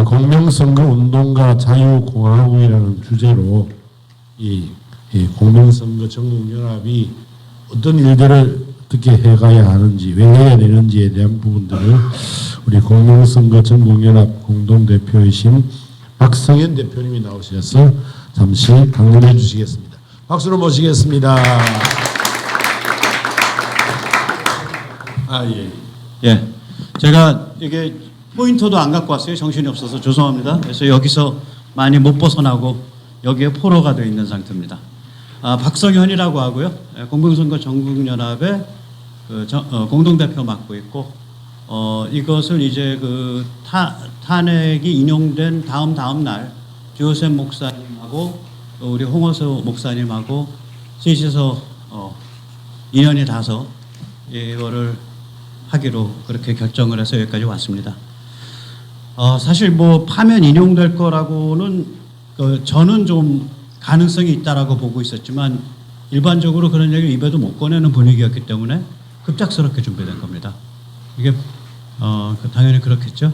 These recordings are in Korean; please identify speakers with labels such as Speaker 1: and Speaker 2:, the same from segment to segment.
Speaker 1: 공명선거 운동가 자유공화국이라는 주제로 이 공명선거 전국연합이 어떤 일들을 어떻게 해가야 하는지, 왜 해야 되는지에 대한 부분들을 우리 공명선거 전국연합 공동대표이신 박성현 대표님이 나오셔서 잠시 강연해 주시겠습니다. 박수로 모시겠습니다.
Speaker 2: 예. 예. 제가 이게 포인터도 안 갖고 왔어요. 정신이 없어서 죄송합니다. 그래서 여기서 많이 못 벗어나고 여기에 포로가 되어 있는 상태입니다. 박성현이라고 하고요. 공명선거 전국연합의 공동대표 맡고 있고, 이것을 이제 그 탄핵이 인용된 다음 날 조셉 목사님하고 우리 홍어서 목사님하고 셋이서 인연이 닿아서 이거를 하기로 그렇게 결정을 해서 여기까지 왔습니다. 사실 뭐 파면 인용될 거라고는 저는 좀 가능성이 있다라고 보고 있었지만 일반적으로 그런 얘기를 입에도 못 꺼내는 분위기였기 때문에 급작스럽게 준비된 겁니다. 이게 당연히 그렇겠죠.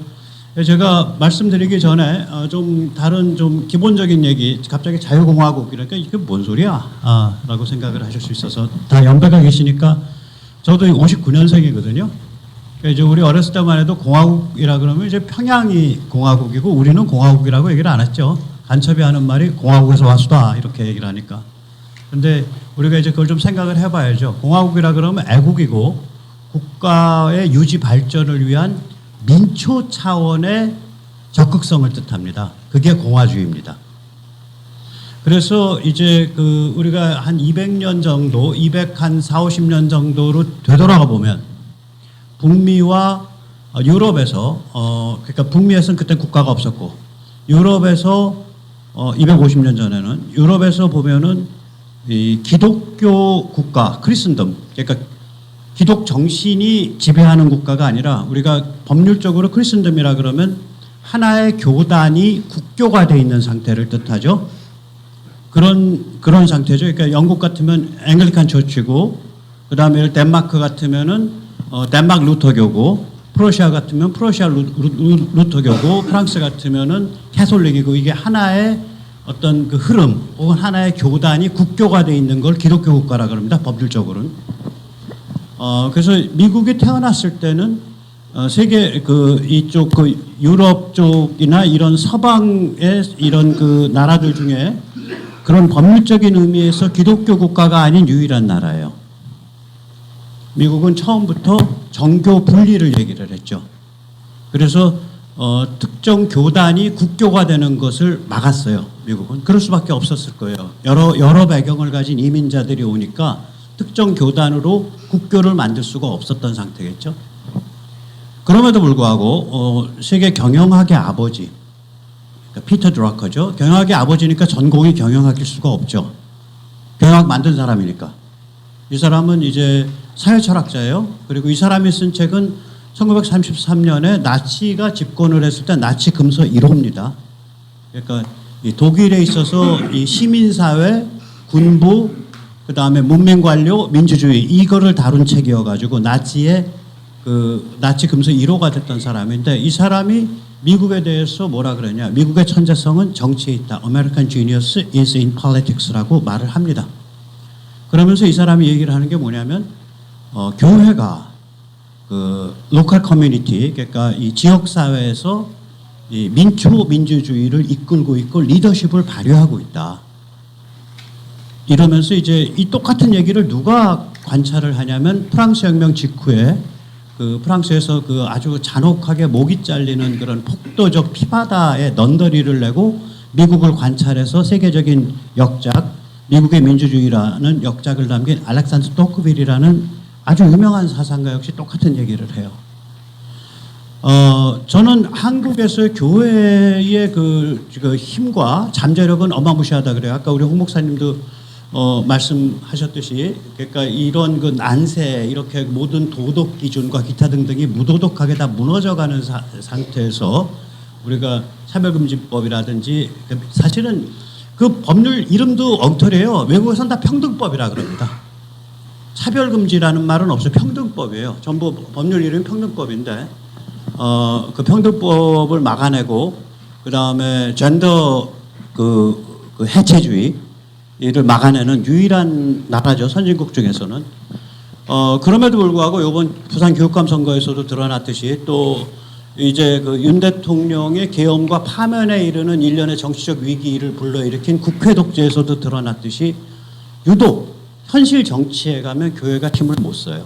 Speaker 2: 제가 말씀드리기 전에 좀 다른 좀 기본적인 얘기, 갑자기 자유공화국 이러니까 이게 뭔 소리야? 라고 생각을 하실 수 있어서, 다 연배가 계시니까 저도 59년생이거든요. 이제 우리 어렸을 때만 해도 공화국이라 그러면 이제 평양이 공화국이고 우리는 공화국이라고 얘기를 안 했죠. 간첩이 하는 말이 공화국에서 왔수다 이렇게 얘기를 하니까. 근데 우리가 이제 그걸 좀 생각을 해봐야죠. 공화국이라 그러면 애국이고 국가의 유지 발전을 위한 민초 차원의 적극성을 뜻합니다. 그게 공화주의입니다. 그래서 이제 그 우리가 한 200년 정도, 240-50년 정도로 되돌아가 보면 북미와 유럽에서 그러니까 북미에서는 그때 국가가 없었고 유럽에서 250년 전에는 유럽에서 보면은 이 기독교 국가 크리스천덤, 그러니까 기독 정신이 지배하는 국가가 아니라 우리가 법률적으로 크리스천덤이라 그러면 하나의 교단이 국교가 돼 있는 상태를 뜻하죠. 그런 상태죠. 그러니까 영국 같으면 앵글리칸 처치고, 그 다음에 덴마크 같으면은 덴마크 루터교고, 프러시아 같으면 프러시아 루터교고, 프랑스 같으면은 캐톨릭이고, 이게 하나의 어떤 그 흐름 혹은 하나의 교단이 국교가 돼 있는 걸 기독교 국가라 그럽니다. 법률적으로는. 그래서 미국이 태어났을 때는 세계 그 이쪽 그 유럽 쪽이나 이런 서방의 이런 그 나라들 중에 그런 법률적인 의미에서 기독교 국가가 아닌 유일한 나라예요. 미국은 처음부터 정교 분리를 얘기를 했죠. 그래서 특정 교단이 국교가 되는 것을 막았어요. 미국은. 그럴 수밖에 없었을 거예요. 여러 배경을 가진 이민자들이 오니까 특정 교단으로 국교를 만들 수가 없었던 상태겠죠. 그럼에도 불구하고 세계 경영학의 아버지, 그러니까 피터 드러커죠. 경영학의 아버지니까 전공이 경영학일 수가 없죠. 경영학 만든 사람이니까. 이 사람은 이제 사회철학자예요. 그리고 이 사람이 쓴 책은 1933년에 나치가 집권을 했을 때 나치 금서 1호입니다. 그러니까 이 독일에 있어서 이 시민사회, 군부, 그 다음에 문민관료, 민주주의 이거를 다룬 책이어가지고 나치의 그 나치 금서 1호가 됐던 사람인데, 이 사람이 미국에 대해서 뭐라 그러냐, 미국의 천재성은 정치에 있다. American genius is in politics라고 말을 합니다. 그러면서 이 사람이 얘기를 하는 게 뭐냐면 교회가 그 로컬 커뮤니티, 그러니까 이 지역 사회에서 이 민초 민주주의를 이끌고 있고 리더십을 발휘하고 있다. 이러면서 이제 이 똑같은 얘기를 누가 관찰을 하냐면 프랑스 혁명 직후에 그 프랑스에서 그 아주 잔혹하게 목이 잘리는 그런 폭도적 피바다에 넌더리를 내고 미국을 관찰해서 세계적인 역작, 미국의 민주주의라는 역작을 남긴 알렉산더 토크빌이라는 아주 유명한 사상가 역시 똑같은 얘기를 해요. 저는 한국에서의 교회의 그 힘과 잠재력은 어마무시하다 그래요. 아까 우리 홍 목사님도 말씀하셨듯이, 그러니까 이런 그 난세, 이렇게 모든 도덕 기준과 기타 등등이 무도덕하게 다 무너져가는 상태에서 우리가 차별금지법이라든지, 사실은 그 법률 이름도 엉터리예요. 외국에서는 다 평등법이라 그럽니다. 차별금지라는 말은 없어요. 평등법이에요. 전부 법률 이름이 평등법인데, 그 평등법을 막아내고 그다음에 젠더 그 해체주의를 막아내는 유일한 나라죠. 선진국 중에서는. 그럼에도 불구하고 이번 부산 교육감 선거에서도 드러났듯이 또 이제 그 윤 대통령의 계엄과 파면에 이르는 일련의 정치적 위기를 불러일으킨 국회 독재에서도 드러났듯이 유독 현실 정치에 가면 교회가 힘을 못 써요.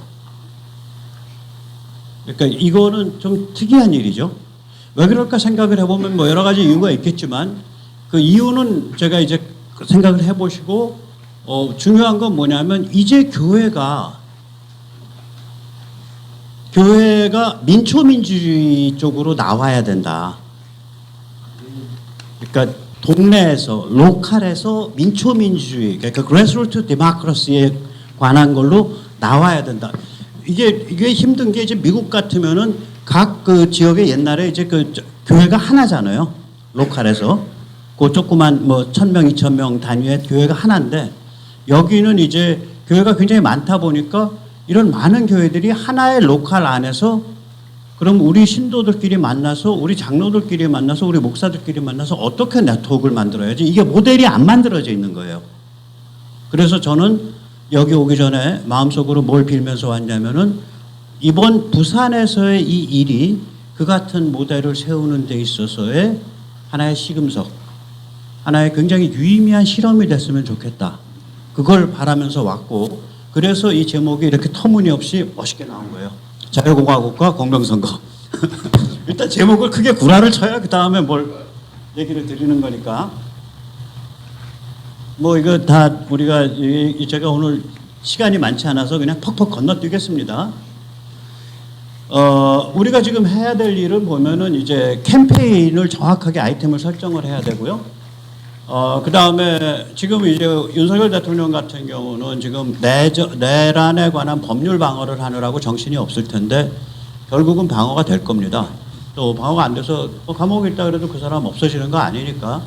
Speaker 2: 그러니까 이거는 좀 특이한 일이죠. 왜 그럴까 생각을 해보면 뭐 여러 가지 이유가 있겠지만 그 이유는 제가 이제 생각을 해보시고 중요한 건 뭐냐면 이제 교회가 민초민주주의 쪽으로 나와야 된다. 그러니까 동네에서 로컬에서 민초민주주의 그러니까 그래스루트 데모크라시에 관한 걸로 나와야 된다. 이게 힘든 게 이제 미국 같으면은 각 그 지역에 옛날에 이제 그 교회가 하나잖아요. 로컬에서 그 조그만 뭐 1,000명, 2,000명 단위의 교회가 하나인데 여기는 이제 교회가 굉장히 많다 보니까 이런 많은 교회들이 하나의 로컬 안에서 그럼 우리 신도들끼리 만나서 우리 장로들끼리 만나서 우리 목사들끼리 만나서 어떻게 네트워크를 만들어야지 이게 모델이 안 만들어져 있는 거예요. 그래서 저는 여기 오기 전에 마음속으로 뭘 빌면서 왔냐면은 이번 부산에서의 이 일이 그 같은 모델을 세우는 데 있어서의 하나의 시금석, 하나의 굉장히 유의미한 실험이 됐으면 좋겠다. 그걸 바라면서 왔고 그래서 이 제목이 이렇게 터무니없이 멋있게 나온 거예요. 자유공화국과 공동선거. 일단 제목을 크게 구라를 쳐야 그 다음에 뭘 얘기를 드리는 거니까. 뭐 이거 다 우리가 제가 오늘 시간이 많지 않아서 그냥 퍽퍽 건너뛰겠습니다. 우리가 지금 해야 될 일은 보면은 이제 캠페인을 정확하게 아이템을 설정을 해야 되고요. 그 다음에 지금 이제 윤석열 대통령 같은 경우는 지금 내란에 관한 법률 방어를 하느라고 정신이 없을 텐데 결국은 방어가 될 겁니다. 또 방어가 안 돼서 감옥에 있다 그래도 그 사람 없어지는 거 아니니까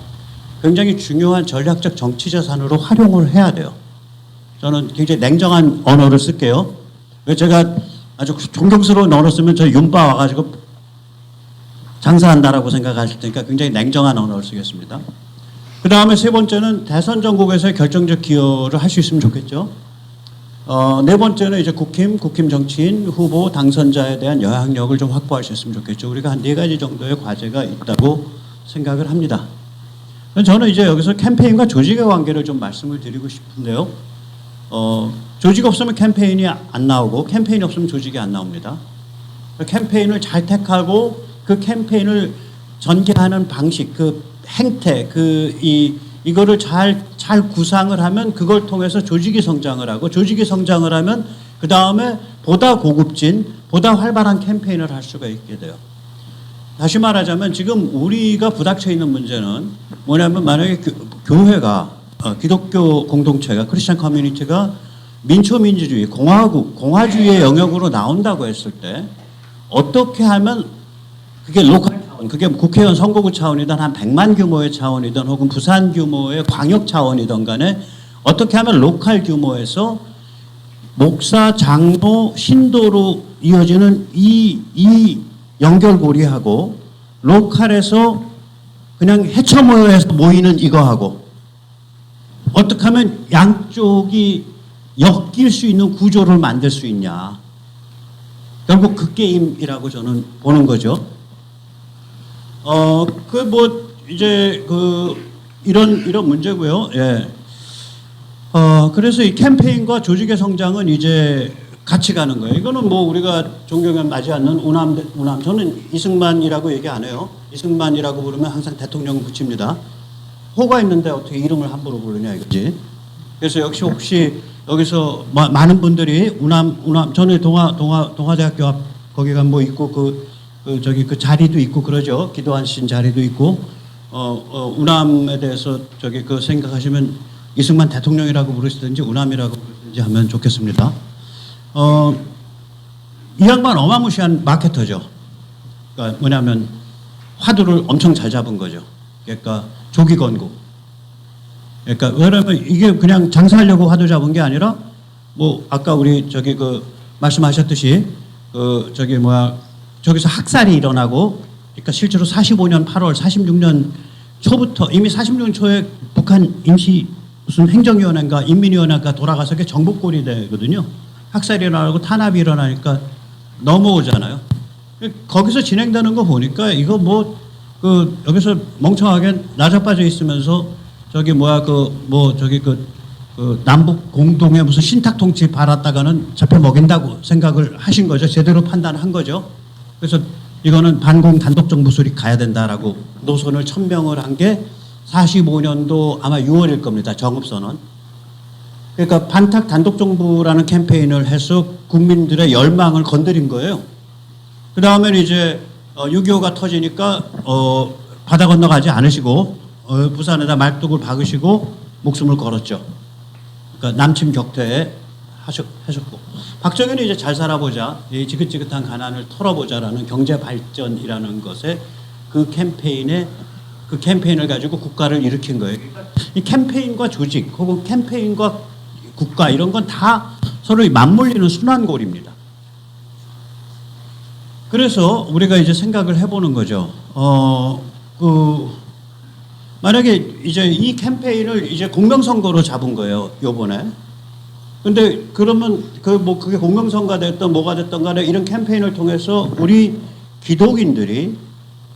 Speaker 2: 굉장히 중요한 전략적 정치 자산으로 활용을 해야 돼요. 저는 굉장히 냉정한 언어를 쓸게요. 제가 아주 존경스러운 언어 쓰면 저 윤바 와가지고 장사한다라고 생각하실 테니까 굉장히 냉정한 언어를 쓰겠습니다. 그 다음에 세 번째는 대선 전국에서의 결정적 기여를 할 수 있으면 좋겠죠. 네 번째는 이제 국힘 정치인 후보 당선자에 대한 영향력을 좀 확보할 수 있으면 좋겠죠. 우리가 한 4가지 정도의 과제가 있다고 생각을 합니다. 저는 이제 여기서 캠페인과 조직의 관계를 좀 말씀을 드리고 싶은데요. 조직 없으면 캠페인이 안 나오고 캠페인이 없으면 조직이 안 나옵니다. 캠페인을 잘 택하고 그 캠페인을 전개하는 방식, 그 행태, 이거를 잘 구상을 하면 그걸 통해서 조직이 성장을 하고 조직이 성장을 하면 그 다음에 보다 고급진, 보다 활발한 캠페인을 할 수가 있게 돼요. 다시 말하자면 지금 우리가 부닥쳐 있는 문제는 뭐냐면 만약에 교회가 기독교 공동체가 크리스천 커뮤니티가 민초민주주의, 공화주의의 영역으로 나온다고 했을 때 어떻게 하면 그게 로컬 차원, 그게 국회의원 선거구 차원이든 한 100만 규모의 차원이든 혹은 부산 규모의 광역 차원이든 간에 어떻게 하면 로컬 규모에서 목사, 장로, 신도로 이어지는 이 연결고리하고 로컬에서 그냥 해쳐 모여서 모이는 이거하고 어떻게 하면 양쪽이 엮일 수 있는 구조를 만들 수 있냐. 결국 그 게임이라고 저는 보는 거죠. 이런 문제고요. 예. 그래서 이 캠페인과 조직의 성장은 이제 같이 가는 거예요. 이거는 뭐 우리가 존경에 맞지 않는 우남. 저는 이승만이라고 얘기 안 해요. 이승만이라고 부르면 항상 대통령 붙입니다. 호가 있는데 어떻게 이름을 함부로 부르냐 이거지. 그래서 역시 혹시 여기서 많은 분들이 우남 전에 동아대학교 앞 거기가 뭐 있고 그 자리도 있고 그러죠. 기도하신 자리도 있고 우남에 대해서 생각하시면 이승만 대통령이라고 부르시든지 우남이라고 부르시든지 하면 좋겠습니다. 이 양반 어마무시한 마케터죠. 그러니까 뭐냐면 화두를 엄청 잘 잡은 거죠. 그러니까 조기 건국. 그러니까 왜냐면 이게 그냥 장사하려고 화두 잡은 게 아니라 뭐 아까 우리 말씀하셨듯이 저기서 학살이 일어나고 그러니까 실제로 45년 8월, 46년 초부터 이미 46년 초에 북한 임시 무슨 행정위원회인가 인민위원회가 돌아가서 그게 정복골이 되거든요. 학살이 일어나고 탄압이 일어나니까 넘어오잖아요. 거기서 진행되는 거 보니까 이거 뭐 그 여기서 멍청하게 나자빠져 있으면서 저기 뭐야 그 남북 공동의 무슨 신탁 통치 바랐다가는 잡혀 먹인다고 생각을 하신 거죠. 제대로 판단한 거죠. 그래서 이거는 반공 단독 정부 수립 가야 된다라고 노선을 천명을 한 게 45년도 아마 6월일 겁니다. 정읍선언. 그러니까 반탁 단독 정부라는 캠페인을 해서 국민들의 열망을 건드린 거예요. 그 다음에 이제 6.25가 터지니까 바다 건너가지 않으시고 부산에다 말뚝을 박으시고 목숨을 걸었죠. 그러니까 남침 격퇴 하셨고 박정희는 이제 잘 살아보자, 이 지긋지긋한 가난을 털어보자라는 경제 발전이라는 것에 그 캠페인을 가지고 국가를 일으킨 거예요. 이 캠페인과 조직 혹은 캠페인과 국가 이런 건 다 서로 맞물리는 순환골입니다. 그래서 우리가 이제 생각을 해보는 거죠. 만약에 이제 이 캠페인을 이제 공명선거로 잡은 거예요, 요번에. 근데 그러면 그게 공명선거가 됐던 뭐가 됐던 간에 이런 캠페인을 통해서 우리 기독인들이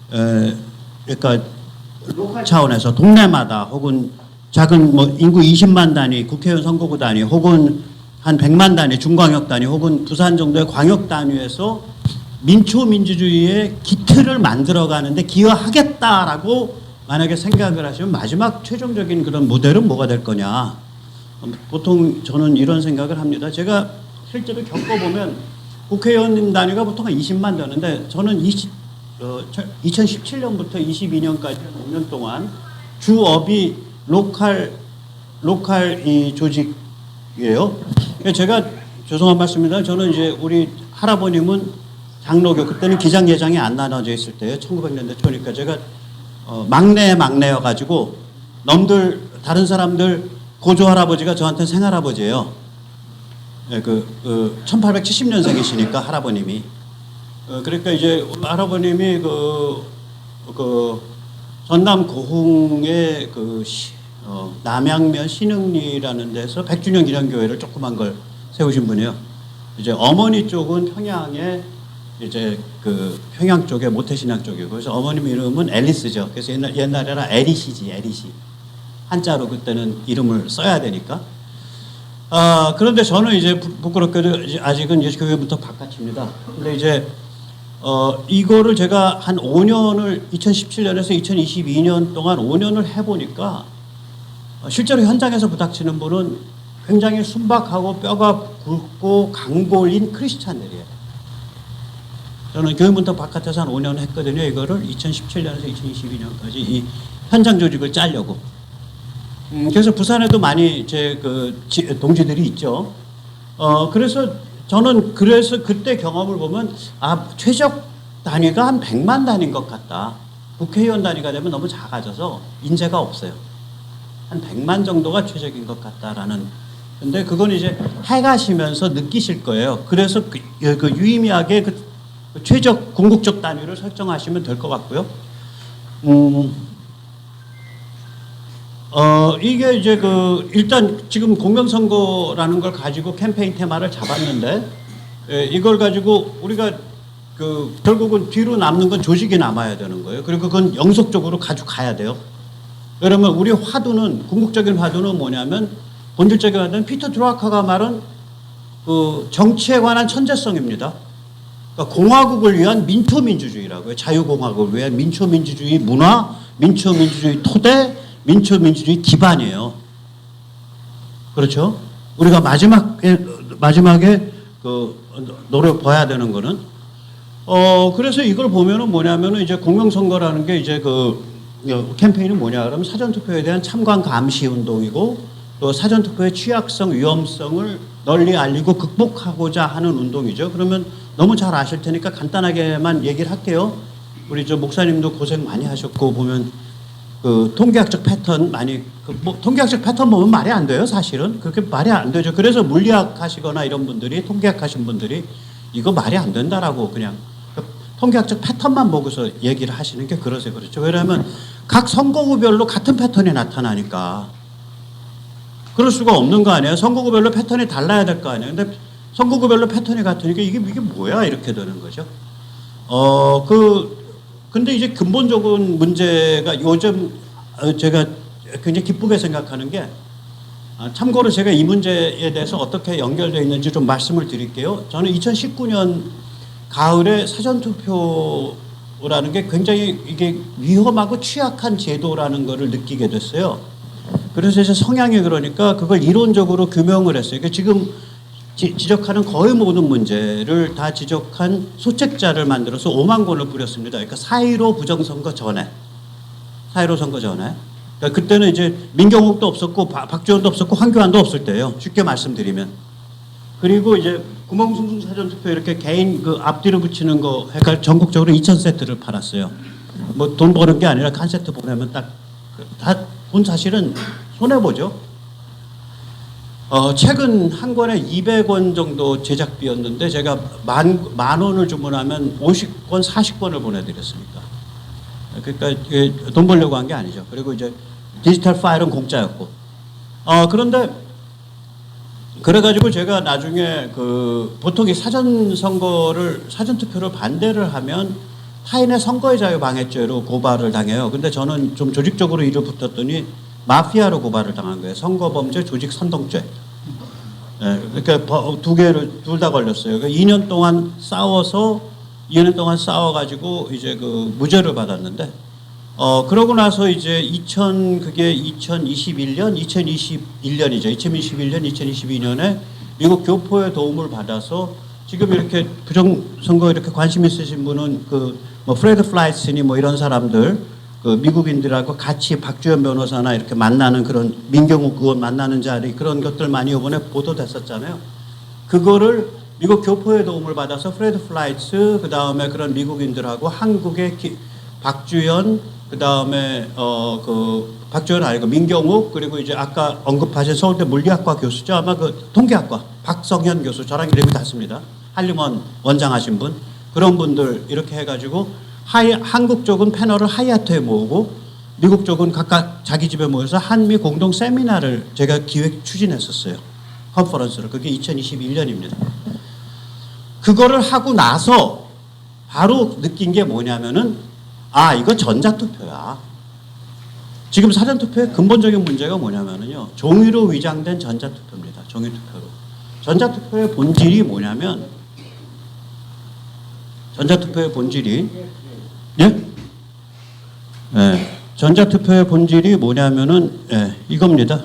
Speaker 2: 그러니까 로컬 차원에서 동네마다 혹은 작은 뭐 인구 20만 단위 국회의원 선거구 단위 혹은 한 100만 단위 중광역 단위 혹은 부산 정도의 광역 단위에서 민초민주주의의 기틀을 만들어가는데 기여하겠다라고 만약에 생각을 하시면 마지막 최종적인 그런 모델은 뭐가 될 거냐. 보통 저는 이런 생각을 합니다. 제가 실제로 겪어보면 국회의원 단위가 보통 한 20만 되는데 저는 2017년부터 22년까지 5년 동안 주업이 로컬 이 조직이에요. 제가 죄송한 말씀입니다. 저는 이제 우리 할아버님은 장로교 그때는 기장예장이 안 나눠져 있을 때요. 1900년대 초니까 제가 막내여가지고 놈들 다른 사람들 고조 할아버지가 저한테 생할아버지예요. 네, 1870년생이시니까 할아버님이. 그러니까 이제 할아버님이 전남 고흥의 남양면 신흥리라는 데서 100주년 기념교회를 조그만 걸 세우신 분이에요. 이제 어머니 쪽은 평양에 이제 평양 쪽에 모태신앙 쪽이고 그래서 어머님 이름은 앨리스죠. 그래서 옛날에는 에리시지. 한자로 그때는 이름을 써야 되니까. 그런데 저는 이제 부끄럽게도 아직은 이제 교회부터 바깥입니다. 근데 이제 이거를 제가 한 5년을 2017년에서 2022년 동안 5년을 해보니까 실제로 현장에서 부닥치는 분은 굉장히 순박하고 뼈가 굵고 강골인 크리스찬들이에요. 저는 교회문턱 바깥에서 한 5년 했거든요. 이거를 2017년에서 2022년까지 이 현장 조직을 짜려고. 그래서 부산에도 많이 제 동지들이 있죠. 그래서 저는 그때 경험을 보면 최적 단위가 한 100만 단위인 것 같다. 국회의원 단위가 되면 너무 작아져서 인재가 없어요. 한 100만 정도가 최적인 것 같다라는. 근데 그건 이제 해가시면서 느끼실 거예요. 그래서 유의미하게 최적 궁극적 단위를 설정하시면 될 것 같고요. 이게 이제 일단 지금 공명선거라는 걸 가지고 캠페인 테마를 잡았는데, 이걸 가지고 우리가 결국은 뒤로 남는 건 조직이 남아야 되는 거예요. 그리고 그건 영속적으로 가져가야 돼요. 그러면 우리 화두는, 궁극적인 화두는 뭐냐면, 본질적인 화두는 피터 드루커가 말한 정치에 관한 천재성입니다. 그러니까 공화국을 위한 민초민주주의라고요. 자유공화국을 위한 민초민주주의 문화, 민초민주주의 토대, 민초민주주의 기반이에요. 그렇죠? 우리가 마지막에 노려봐야 되는 거는 그래서 이걸 보면은 뭐냐면은 이제 공명선거라는 게 이제 캠페인은 뭐냐 그러면 사전투표에 대한 참관 감시 운동이고 또 사전투표의 취약성, 위험성을 널리 알리고 극복하고자 하는 운동이죠. 그러면 너무 잘 아실 테니까 간단하게만 얘기를 할게요. 우리 목사님도 고생 많이 하셨고 보면 통계학적 패턴 통계학적 패턴 보면 말이 안 돼요. 사실은 그렇게 말이 안 되죠. 그래서 물리학 하시거나 이런 분들이 통계학 하신 분들이 이거 말이 안 된다라고 그냥 통계학적 패턴만 보고서 얘기를 하시는 게 그러세요. 그렇죠. 왜냐하면 각 선거구별로 같은 패턴이 나타나니까 그럴 수가 없는 거 아니에요. 선거구별로 패턴이 달라야 될 거 아니에요. 근데 선거구별로 패턴이 같으니까 이게 뭐야 이렇게 되는 거죠. 근데 이제 근본적인 문제가 요즘 제가 굉장히 기쁘게 생각하는 게 참고로 제가 이 문제에 대해서 어떻게 연결되어 있는지 좀 말씀을 드릴게요. 저는 2019년 가을에 사전투표라는 게 굉장히 이게 위험하고 취약한 제도라는 것을 느끼게 됐어요. 그래서 이제 성향이 그러니까 그걸 이론적으로 규명을 했어요. 그러니까 지금 지적하는 거의 모든 문제를 다 지적한 소책자를 만들어서 5만 권을 뿌렸습니다. 그러니까 4.15 부정선거 전에. 4.15 선거 전에. 그러니까 그때는 이제 민경욱도 없었고 박지원도 없었고 황교안도 없을 때예요. 쉽게 말씀드리면. 그리고 이제 구멍숭숭 사전투표 이렇게 개인 그 앞뒤로 붙이는 거 해가 전국적으로 2,000세트를 팔았어요. 뭐 돈 버는 게 아니라 한 세트 보내면 딱 다 돈 사실은 손해보죠. 책은 한 권에 200원 정도 제작비였는데 제가 만 원을 주문하면 50권, 40권을 보내드렸으니까. 그러니까 돈 벌려고 한 게 아니죠. 그리고 이제 디지털 파일은 공짜였고. 그런데 그래가지고 제가 나중에 보통 이 사전투표를 반대를 하면 타인의 선거의 자유 방해죄로 고발을 당해요. 근데 저는 좀 조직적으로 일을 붙었더니 마피아로 고발을 당한 거예요. 선거범죄, 조직 선동죄. 네, 그러니까 두 개를 둘 다 걸렸어요. 그러니까 2년 동안 싸워가지고 이제 무죄를 받았는데, 그러고 나서 이제 2021년, 2022년에 미국 교포의 도움을 받아서 지금 이렇게 부정선거 이렇게 관심 있으신 분은 프레드 플라이슨이 뭐 이런 사람들, 미국인들하고 같이 박주현 변호사나 이렇게 만나는 그런 민경욱 의원 만나는 자리 그런 것들 많이 이번에 보도됐었잖아요. 그거를 미국 교포의 도움을 받아서 프레드 플라이츠 그 다음에 그런 미국인들하고 한국의 박주현 그 다음에 박주현 아니고 민경욱 그리고 이제 아까 언급하신 서울대 물리학과 교수죠. 아마 통계학과 박성현 교수 저랑 이름이 같습니다. 한림원 원장하신 분 그런 분들 이렇게 해가지고 한국 쪽은 패널을 하이아트에 모으고 미국 쪽은 각각 자기 집에 모여서 한미 공동 세미나를 제가 기획 추진했었어요. 컨퍼런스를. 그게 2021년입니다. 그거를 하고 나서 바로 느낀 게 뭐냐면은 이거 전자투표야. 지금 사전투표의 근본적인 문제가 뭐냐면은요. 종이로 위장된 전자투표입니다. 종이투표로. 전자투표의 본질이 뭐냐면 전자투표의 본질이 뭐냐면은 이겁니다.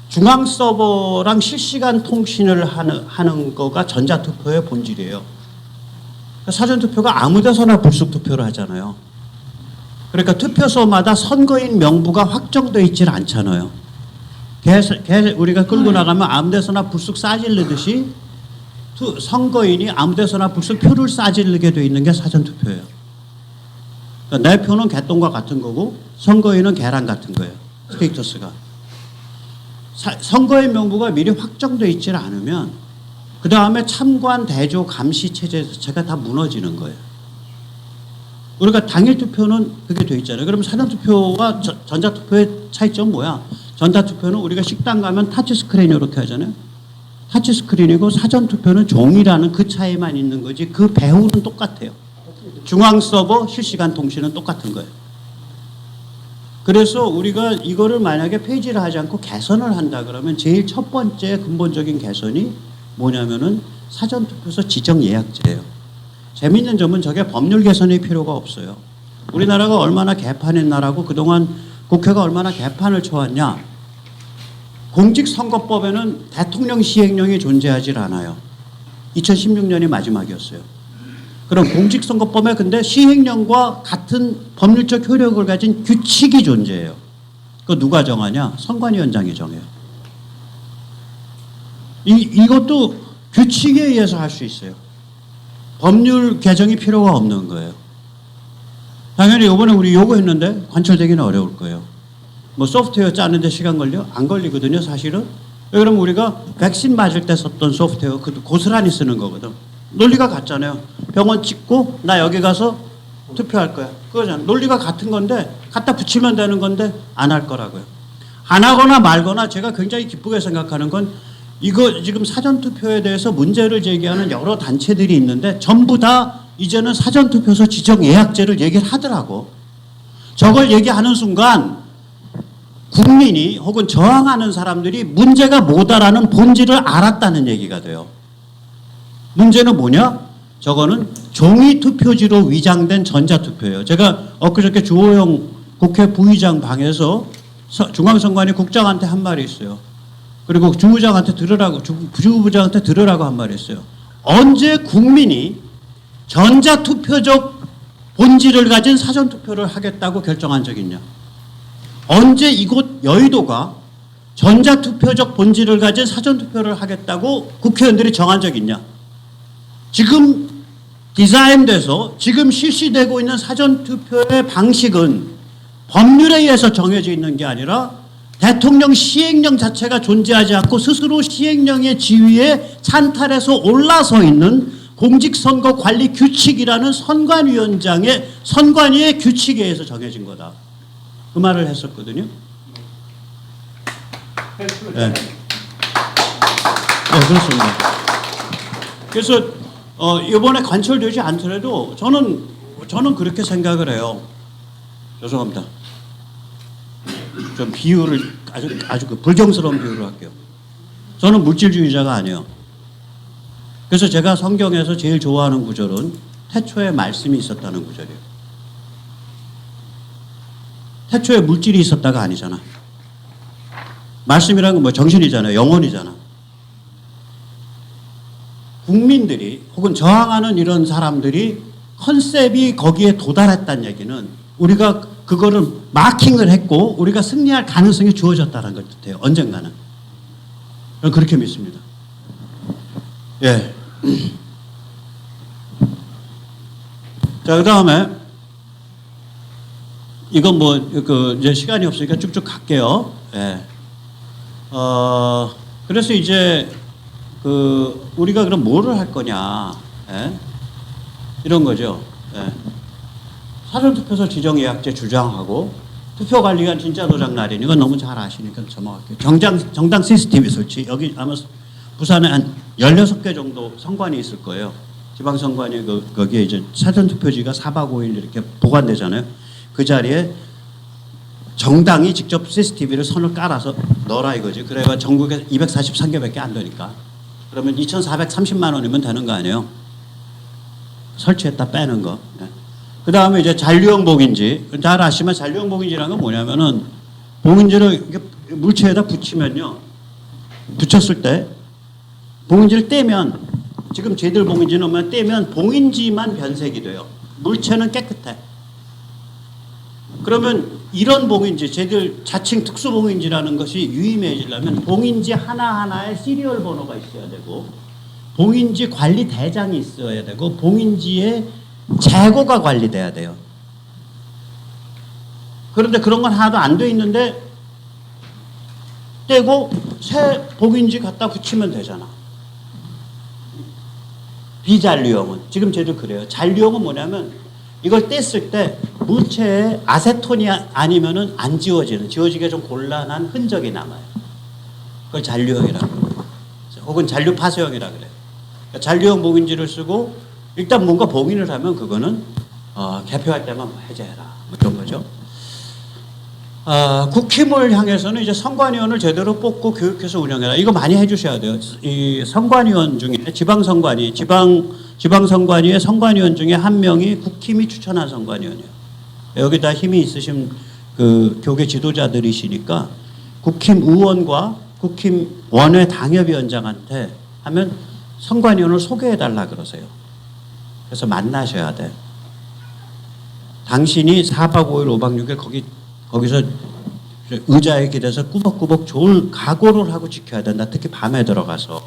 Speaker 2: 중앙 서버랑 실시간 통신을 하는 거가 전자투표의 본질이에요. 사전투표가 아무 데서나 불쑥투표를 하잖아요. 그러니까 투표소마다 선거인 명부가 확정되어 있지는 않잖아요. 우리가 끌고 나가면 아무 데서나 불쑥 싸질르듯이 선거인이 아무 데서나 불쑥 표를 싸질르게 되어 있는 게 사전투표예요. 그러니까 내 표는 개똥과 같은 거고 선거인은 개랑 같은 거예요. 스테이터스가. 선거인 명부가 미리 확정되어 있지 않으면 그 다음에 참관, 대조, 감시 체제 자체가 다 무너지는 거예요. 우리가 당일 투표는 그게 돼 있잖아요. 그럼 사전투표와 전자투표의 차이점 뭐야? 전자투표는 우리가 식당 가면 타치스크린 이렇게 하잖아요. 타치스크린이고 사전투표는 종이라는 그 차이만 있는 거지 그 배후는 똑같아요. 중앙서버 실시간 통신은 똑같은 거예요. 그래서 우리가 이거를 만약에 폐지를 하지 않고 개선을 한다 그러면 제일 첫 번째 근본적인 개선이 뭐냐면은 사전투표소 지정예약제예요. 재밌는 점은 저게 법률 개선이 필요가 없어요. 우리나라가 얼마나 개판인 나라고 그동안 국회가 얼마나 개판을 쳐왔냐. 공직선거법에는 대통령 시행령이 존재하지 않아요. 2016년이 마지막이었어요. 그럼 공직선거법에 근데 시행령과 같은 법률적 효력을 가진 규칙이 존재해요. 그거 누가 정하냐? 선관위원장이 정해요. 이것도 규칙에 의해서 할 수 있어요. 법률 개정이 필요가 없는 거예요. 당연히 이번에 우리 요구했는데 관철되기는 어려울 거예요. 뭐 소프트웨어 짜는데 시간 걸려? 안 걸리거든요, 사실은. 그럼 우리가 백신 맞을 때 썼던 소프트웨어 그 고스란히 쓰는 거거든. 논리가 같잖아요. 병원 찍고 나 여기 가서 투표할 거야. 그거잖아. 논리가 같은 건데 갖다 붙이면 되는 건데 안 할 거라고요. 안 하거나 말거나 제가 굉장히 기쁘게 생각하는 건 이거 지금 사전투표에 대해서 문제를 제기하는 여러 단체들이 있는데 전부 다 이제는 사전투표소 지정 예약제를 얘기를 하더라고. 저걸 얘기하는 순간 국민이 혹은 저항하는 사람들이 문제가 뭐다라는 본질을 알았다는 얘기가 돼요. 문제는 뭐냐? 저거는 종이 투표지로 위장된 전자투표예요. 제가 엊그저께 주호영 국회 부의장 방에서 중앙선관위 국장한테 한 말이 있어요. 그리고 주부장한테 들으라고 한 말이 있어요. 언제 국민이 전자투표적 본질을 가진 사전투표를 하겠다고 결정한 적이 있냐? 언제 이곳 여의도가 전자투표적 본질을 가진 사전투표를 하겠다고 국회의원들이 정한 적이 있냐? 지금 디자인돼서 지금 실시되고 있는 사전투표의 방식은 법률에 의해서 정해져 있는 게 아니라 대통령 시행령 자체가 존재하지 않고 스스로 시행령의 지위에 찬탈해서 올라서 있는 공직선거관리 규칙이라는 선관위의 규칙에 의해서 정해진 거다. 그 말을 했었거든요. 네. 네, 그렇습니다. 그래서 이번에 관철되지 않더라도 저는 그렇게 생각을 해요. 죄송합니다. 좀 비유를 아주 불경스러운 비유를 할게요. 저는 물질주의자가 아니에요. 그래서 제가 성경에서 제일 좋아하는 구절은 태초에 말씀이 있었다는 구절이에요. 태초에 물질이 있었다가 아니잖아. 말씀이라는 건 뭐 정신이잖아요. 영혼이잖아. 국민들이 혹은 저항하는 이런 사람들이 컨셉이 거기에 도달했다는 얘기는 우리가 그거를 마킹을 했고 우리가 승리할 가능성이 주어졌다는 걸 뜻해요. 언젠가는. 저는 그렇게 믿습니다. 예. 자, 그 다음에 이건 이제 시간이 없으니까 쭉쭉 갈게요. 예. 그래서 이제 우리가 그럼 뭐를 할 거냐. 예? 이런 거죠. 예. 사전투표소 지정예약제 주장하고 투표관리관 진짜 도장 날인 이건 너무 잘 아시니까 넘어갈게요. 정당 CCTV 설치. 여기 아마 부산에 한 16개 정도 선관위 있을 거예요. 지방선관위 거기에 이제 사전투표지가 4박 5일 이렇게 보관되잖아요. 그 자리에 정당이 직접 CCTV를 선을 깔아서 넣어라 이거지. 그래가 전국에 243개밖에 안 되니까. 그러면 2,430만 원이면 되는 거 아니에요? 설치했다 빼는 거. 네. 그 다음에 이제 잔류형 봉인지. 잘 아시면 잔류형 봉인지라는 건 뭐냐면은 봉인지를 이렇게 물체에다 붙이면요. 붙였을 때 봉인지를 떼면 지금 쟤들 봉인지는 떼면 봉인지만 변색이 돼요. 물체는 깨끗해. 그러면 이런 봉인지, 쟤들 자칭 특수봉인지라는 것이 유의미해지려면 봉인지 하나하나에 시리얼 번호가 있어야 되고 봉인지 관리 대장이 있어야 되고 봉인지의 재고가 관리돼야 돼요. 그런데 그런 건 하나도 안 돼 있는데 떼고 새 봉인지 갖다 붙이면 되잖아. 비잔류형은. 지금 쟤도 그래요. 잔류형은 뭐냐면 이걸 뗐을 때 물체에 아세톤이 아니면은 안 지워지는, 지워지기가 좀 곤란한 흔적이 남아요. 그걸 잔류형이라고 그래요. 혹은 잔류 파쇄형이라고 그래요. 그러니까 잔류형 봉인지를 쓰고 일단 뭔가 봉인을 하면 그거는 개표할 때만 해제해라. 뭐 이런 거죠. 국힘을 향해서는 이제 선관위원을 제대로 뽑고 교육해서 운영해라. 이거 많이 해주셔야 돼요. 이 선관위원 중에 지방선관위의 선관위원 중에 한 명이 국힘이 추천한 선관위원이에요. 여기다 힘이 있으신 그 교계 지도자들이시니까 국힘 의원과 국힘 원외 당협위원장한테 하면 선관위원을 소개해달라 그러세요. 그래서 만나셔야 돼. 당신이 4박 5일 5박 6일 거기서 의자에 기대서 꾸벅꾸벅 좋을 각오를 하고 지켜야 된다. 특히 밤에 들어가서.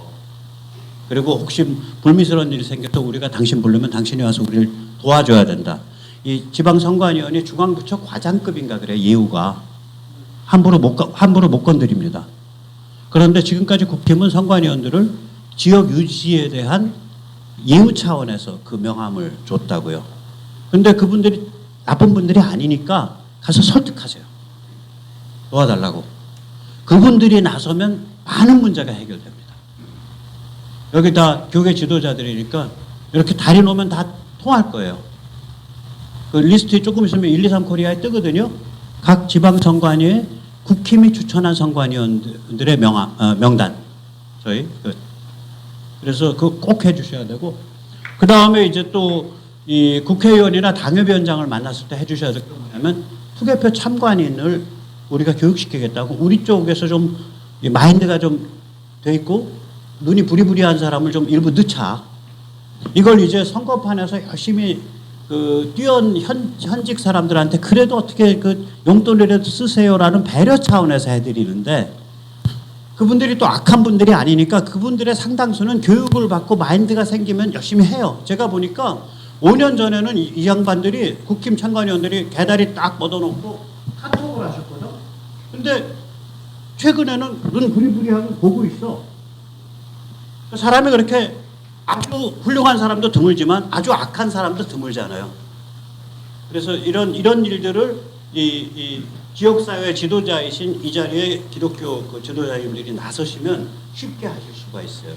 Speaker 2: 그리고 혹시 불미스러운 일이 생겨도 우리가 당신 부르면 당신이 와서 우리를 도와줘야 된다. 이 지방선관위원이 중앙부처 과장급인가 그래 예우가 함부로 못 건드립니다. 그런데 지금까지 국힘은 선관위원들을 지역 유지에 대한 예우 차원에서 그 명함을 줬다고요. 근데 그분들이 나쁜 분들이 아니니까 가서 설득하세요. 도와달라고. 그분들이 나서면 많은 문제가 해결됩니다. 여기 다 교회 지도자들이니까 이렇게 다리 놓으면 다 통할 거예요. 그 리스트 조금 있으면 1, 2, 3 코리아에 뜨거든요. 각 지방선관위에 국힘이 추천한 선관위원들의 명단. 저희. 그래서 그거 꼭 해주셔야 되고. 그 다음에 이제 또 이 국회의원이나 당협위원장을 만났을 때 해주셔야 될 게 뭐냐면 투개표 참관인을 우리가 교육시키겠다고 우리 쪽에서 좀 마인드가 좀 돼 있고 눈이 부리부리한 사람을 좀 일부 넣자. 이걸 이제 선거판에서 열심히 뛰어온 현직 사람들한테 그래도 어떻게 그 용돈이라도 쓰세요라는 배려 차원에서 해드리는데 그분들이 또 악한 분들이 아니니까 그분들의 상당수는 교육을 받고 마인드가 생기면 열심히 해요. 제가 보니까 5년 전에는 이 양반들이 국힘 참관위원들이 개다리 딱 뻗어놓고 카톡을 하셨거든. 근데 최근에는 눈 부리부리하고 보고 있어. 사람이 그렇게 아주 훌륭한 사람도 드물지만 아주 악한 사람도 드물잖아요. 그래서 이런 일들을 이 지역사회 지도자이신 이 자리에 기독교 그 지도자님들이 나서시면 쉽게 하실 수가 있어요.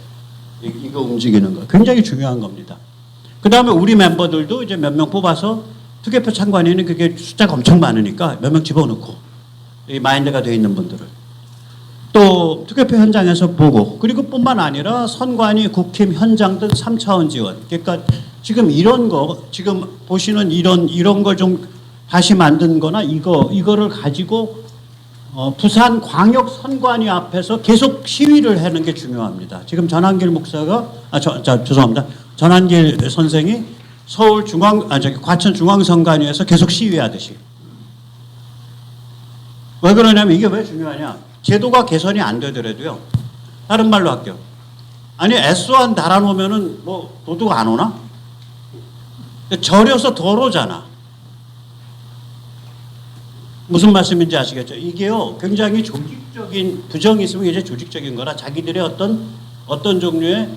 Speaker 2: 이거 움직이는 거 굉장히 중요한 겁니다. 그 다음에 우리 멤버들도 이제 몇 명 뽑아서 투개표 참관인은 그게 숫자가 엄청 많으니까 몇 명 집어넣고 이 마인드가 되어 있는 분들을 또 투개표 현장에서 보고 그리고 뿐만 아니라 선관위, 국힘, 현장 등 3차원 지원. 그러니까 지금 이런 거 지금 보시는 이런 걸 좀 다시 만든 거나 이거를 가지고 부산 광역 선관위 앞에서 계속 시위를 하는 게 중요합니다. 지금 전한길 목사가 죄송합니다. 전한길 선생이 서울 과천 중앙선관위에서 계속 시위하듯이. 왜 그러냐면 이게 왜 중요하냐? 제도가 개선이 안 되더라도요. 다른 말로 할게요. 아니 S1 달아놓으면은 뭐 도둑 안 오나? 절여서 덜 오잖아. 무슨 말씀인지 아시겠죠? 이게요 굉장히 조직적인 부정이 있으면 이제 조직적인 거라 자기들의 어떤 종류의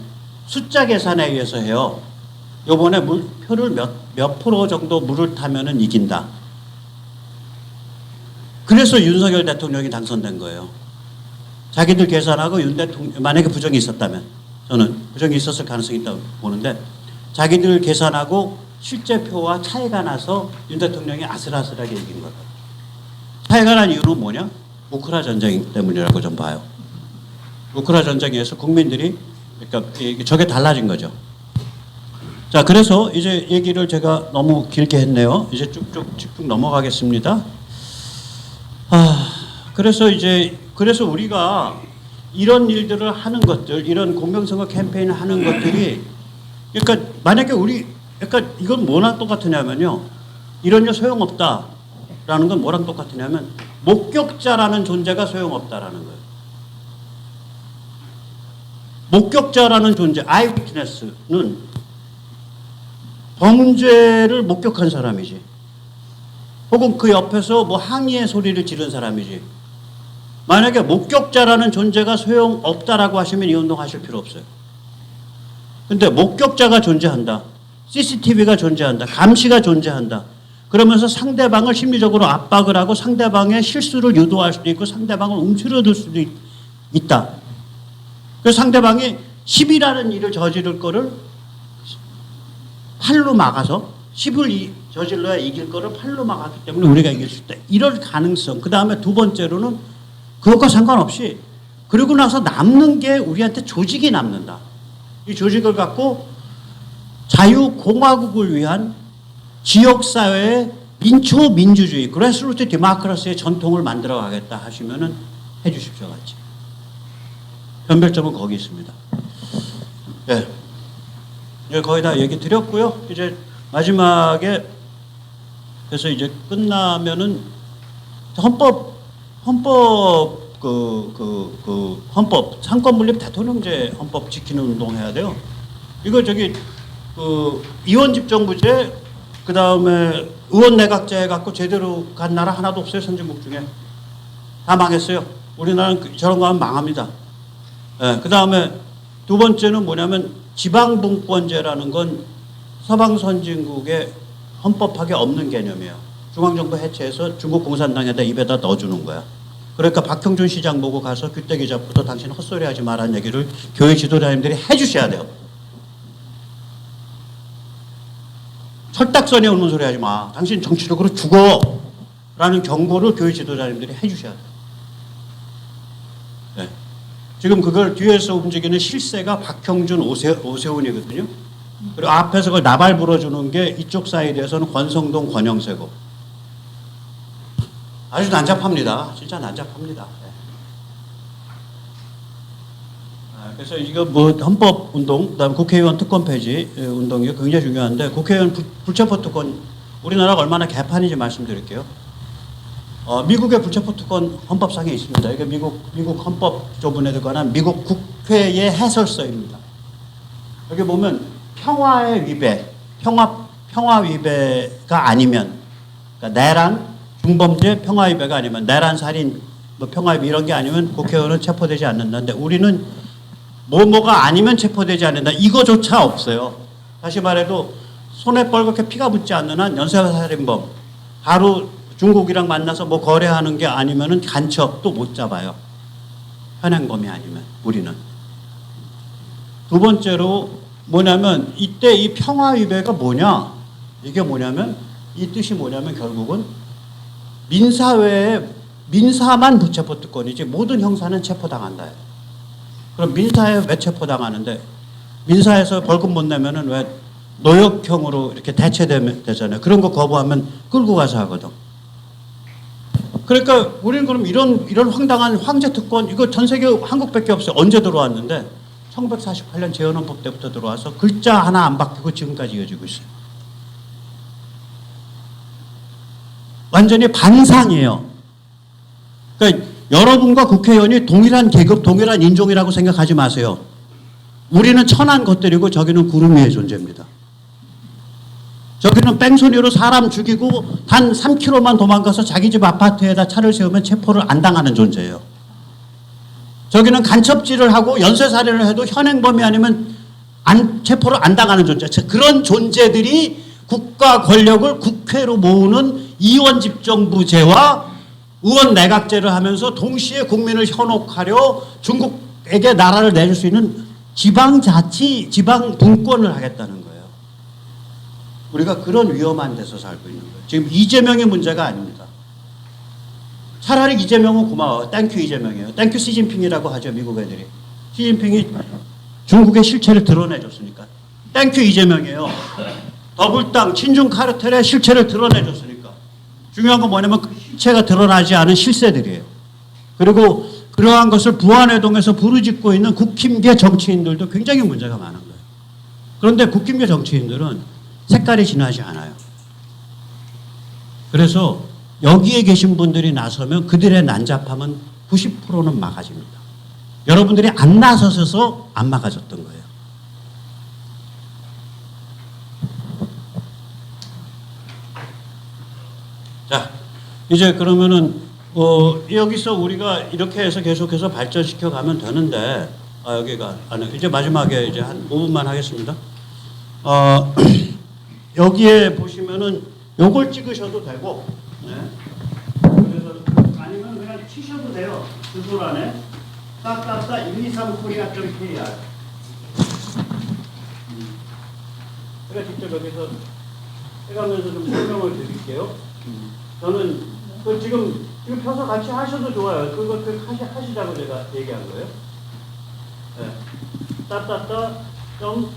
Speaker 2: 숫자 계산에 의해서 해요. 요번에 표를 몇 프로 정도 물을 타면은 이긴다. 그래서 윤석열 대통령이 당선된 거예요. 자기들 계산하고 윤 대통령 만약에 부정이 있었다면 저는 부정이 있었을 가능성이 있다고 보는데 자기들 계산하고 실제 표와 차이가 나서 윤 대통령이 아슬아슬하게 이긴 거다. 차이가 난 이유는 뭐냐? 우크라 전쟁 때문이라고 좀 봐요. 우크라 전쟁에서 국민들이 그러니까 저게 달라진 거죠. 자, 그래서 이제 얘기를 제가 너무 길게 했네요. 이제 쭉쭉 넘어가겠습니다. 그래서 우리가 이런 일들을 하는 것들, 이런 공명선거 캠페인을 하는 것들이 그러니까 만약에 그러니까 이건 뭐랑 똑같으냐면요. 이런 일 소용없다라는 건 뭐랑 똑같으냐면 목격자라는 존재가 소용없다라는 거예요. 목격자라는 존재, 아이위트네스는 범죄를 목격한 사람이지. 혹은 그 옆에서 뭐 항의의 소리를 지른 사람이지. 만약에 목격자라는 존재가 소용없다라고 하시면 이 운동 하실 필요 없어요. 근데 목격자가 존재한다. CCTV가 존재한다. 감시가 존재한다. 그러면서 상대방을 심리적으로 압박을 하고 상대방의 실수를 유도할 수도 있고 상대방을 움츠러들 수도 있다. 그래서 상대방이 10이라는 일을 저지를 거를 팔로 막아서 10을 저질러야 이길 거를 팔로 막았기 때문에 우리가 이길 수 있다. 이럴 가능성. 그 다음에 두 번째로는 그것과 상관없이 그러고 나서 남는 게 우리한테 조직이 남는다. 이 조직을 갖고 자유공화국을 위한 지역사회의 민초민주주의, 그래스루트 디모크라시의 전통을 만들어 가겠다 하시면은 해 주십시오, 같이. 변별점은 거기 있습니다. 네. 거의 다 얘기 드렸고요. 이제 마지막에 그래서 이제 끝나면은 헌법 상권 분립 대통령제 헌법 지키는 운동 해야 돼요. 이거 의원 집정부제 그 다음에 의원 내각제 갖고 제대로 간 나라 하나도 없어요. 선진국 중에 다 망했어요. 우리나라는 저런 거 하면 망합니다. 그 다음에 두 번째는 뭐냐면 지방분권제라는 건 서방 선진국의 헌법학에 없는 개념이에요. 중앙정부 해체해서 중국 공산당에다 입에다 넣어주는 거야. 그러니까 박형준 시장 보고 가서 귀때기 잡고도 당신 헛소리 하지 말라는 얘기를 교회 지도자님들이 해주셔야 돼요. 철딱선이 없는 소리 하지 마. 당신 정치적으로 죽어. 라는 경고를 교회 지도자님들이 해주셔야 돼요. 네. 지금 그걸 뒤에서 움직이는 실세가 박형준, 오세훈이거든요. 그리고 앞에서 그걸 나발 불어주는 게 이쪽 사이드에서는 권성동, 권영세고. 아주 난잡합니다. 진짜 난잡합니다. 네. 그래서 이거 뭐 헌법 운동, 그다음 국회의원 특권 폐지 운동이 굉장히 중요한데 국회의원 불체포 특권 우리나라가 얼마나 개판인지 말씀드릴게요. 미국의 불체포 특권 헌법상에 있습니다. 이게 미국 헌법 조문에 관한 미국 국회의 해설서입니다. 여기 보면 평화의 위배, 평화 위배가 아니면, 그러니까 내란, 중범죄, 평화 위배가 아니면, 내란, 살인, 뭐 평화 위배 이런 게 아니면 국회의원은 체포되지 않는다는데 우리는 뭐가 아니면 체포되지 않는다. 이거조차 없어요. 다시 말해도 손에 뻘겋게 피가 묻지 않는 한 연쇄살인범 바로 중국이랑 만나서 뭐 거래하는 게 아니면은 간첩도 못 잡아요. 현행범이 아니면 우리는. 두 번째로 뭐냐면 이때 이 평화 위배가 뭐냐? 이게 뭐냐면 이 뜻이 뭐냐면 결국은 민사외에 민사만 불체포 특권이지 모든 형사는 체포당한다. 그럼 민사에 왜 체포당하는데 민사에서 벌금 못 내면은 왜 노역형으로 이렇게 대체되잖아요. 그런 거 거부하면 끌고 가서 하거든. 그러니까 우리는 그럼 이런 황당한 황제 특권 이거 전 세계 한국밖에 없어요. 언제 들어왔는데 1948년 재헌헌법 때부터 들어와서 글자 하나 안 바뀌고 지금까지 이어지고 있어요. 완전히 반상이에요. 그러니까 여러분과 국회의원이 동일한 계급, 동일한 인종이라고 생각하지 마세요. 우리는 천한 것들이고 저기는 구름 위의 존재입니다. 저기는 뺑소니로 사람 죽이고 단 3km만 도망가서 자기 집 아파트에다 차를 세우면 체포를 안 당하는 존재예요. 저기는 간첩질을 하고 연쇄살인을 해도 현행범이 아니면 체포를 안 당하는 존재. 그런 존재들이 국가 권력을 국회로 모으는 의원집정부제와 의원 내각제를 하면서 동시에 국민을 현혹하려 중국에게 나라를 내줄 수 있는 지방자치, 지방분권을 하겠다는 거예요. 우리가 그런 위험한 데서 살고 있는 거예요. 지금 이재명의 문제가 아닙니다. 차라리 이재명은 고마워. 땡큐 이재명이에요. 땡큐 시진핑이라고 하죠. 미국 애들이. 시진핑이 중국의 실체를 드러내줬으니까. 땡큐 이재명이에요. 더불당 친중 카르텔의 실체를 드러내줬으니까. 중요한 건 뭐냐면 그 실체가 드러나지 않은 실세들이에요. 그리고 그러한 것을 부안회동에서 부르짖고 있는 국힘계 정치인들도 굉장히 문제가 많은 거예요. 그런데 국힘계 정치인들은 색깔이 진하지 않아요. 그래서 여기에 계신 분들이 나서면 그들의 난잡함은 90%는 막아집니다. 여러분들이 안 나서셔서 안 막아졌던 거예요. 자, 이제 그러면은 여기서 우리가 이렇게 해서 계속해서 발전시켜 가면 되는데 여기가 이제 마지막에 이제 한 5분만 하겠습니다. 여기에 보시면은 요걸 찍으셔도 되고, 네. 그래서 아니면 그냥 치셔도 돼요. 주소 안에 따따따 123korea.kr. 제가 직접 여기서 해가면서 좀 설명을 드릴게요. 저는 지금 펴서 같이 하셔도 좋아요. 그거 하시자고 제가 얘기한 거예요. 네. 따따따 점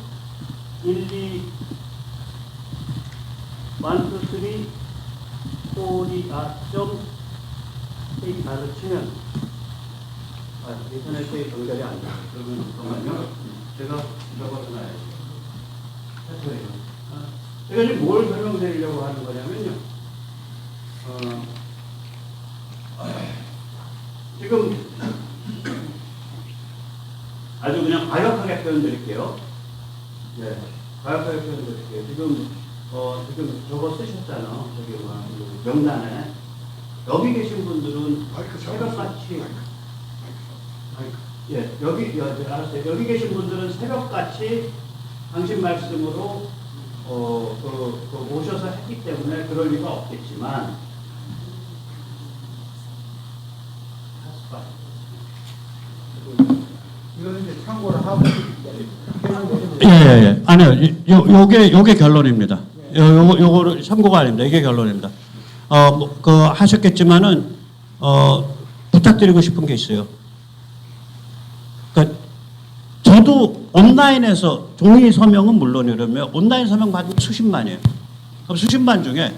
Speaker 2: 12 123 코리아.kr 치면 인터넷에 연결이 안 돼요. 그러면 잠깐만요. 제가 적어놔야지. 제가 지금 뭘 설명드리려고 하는 거냐면요. 지금 아주 그냥 과격하게 표현드릴게요. 네, 과격하게 표현드릴게요. 지금 저거 쓰셨잖아. 저기 명단에 여기 계신 분들은 새벽같이 예, 알았어요. 여기 계신 분들은 새벽같이 당신 말씀으로 모셔서 했기 때문에 그럴 리가 없겠지만
Speaker 3: 이거는 이제 참고를 하고
Speaker 2: 예. 아니요. 요게 결론입니다. 요거를 참고가 아닙니다. 이게 결론입니다. 하셨겠지만은, 부탁드리고 싶은 게 있어요. 그러니까 저도 온라인에서 종이 서명은 물론이라면 온라인 서명 받은 수십만이에요. 그럼 수십만 중에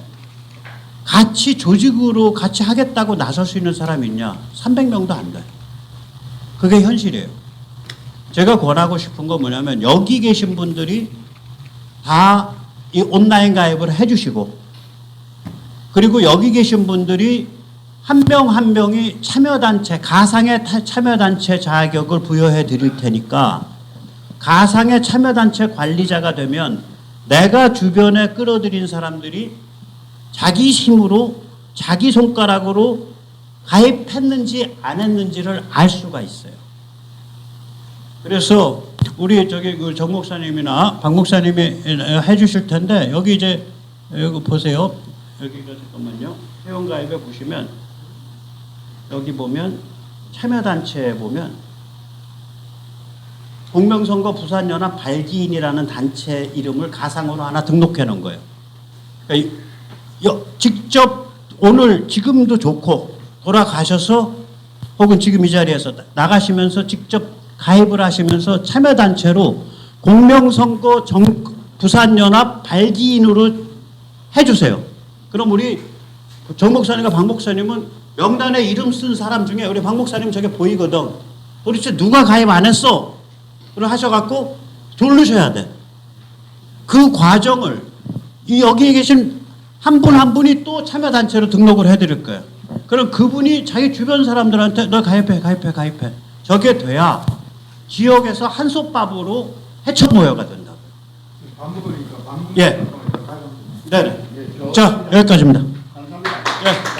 Speaker 2: 같이 조직으로 같이 하겠다고 나설 수 있는 사람이 있냐? 300명도 안 돼요. 그게 현실이에요. 제가 권하고 싶은 건 뭐냐면 여기 계신 분들이 다 이 온라인 가입을 해주시고 그리고 여기 계신 분들이 한 명 한 명이 참여단체, 가상의 참여단체 자격을 부여해 드릴 테니까 가상의 참여단체 관리자가 되면 내가 주변에 끌어들인 사람들이 자기 힘으로 자기 손가락으로 가입했는지 안 했는지를 알 수가 있어요. 그래서 우리 정 목사님이나 박 목사님이 해주실 텐데 여기 이제 여기 보세요. 여기가 잠깐만요. 회원가입에 보시면 여기 보면 참여단체에 보면 공명선거 부산연합 발기인이라는 단체 이름을 가상으로 하나 등록해 놓은 거예요. 그러니까 직접 오늘 지금도 좋고 돌아가셔서 혹은 지금 이 자리에서 나가시면서 직접 가입을 하시면서 참여단체로 공명선거 부산연합 발기인으로 해주세요. 그럼 우리 정 목사님과 박 목사님은 명단에 이름 쓴 사람 중에 우리 박 목사님 저게 보이거든. 도대체 누가 가입 안 했어? 그걸 하셔갖고 돌르셔야 돼. 그 과정을 여기에 계신 한 분 한 분이 또 참여단체로 등록을 해드릴 거예요. 그럼 그분이 자기 주변 사람들한테 너 가입해. 저게 돼야 지역에서 한솥밥으로 해쳐 모여가 된다고요.
Speaker 3: 반복이니까
Speaker 2: 예. 네. 자, 여기까지입니다.
Speaker 3: 감사합니다.
Speaker 2: 예.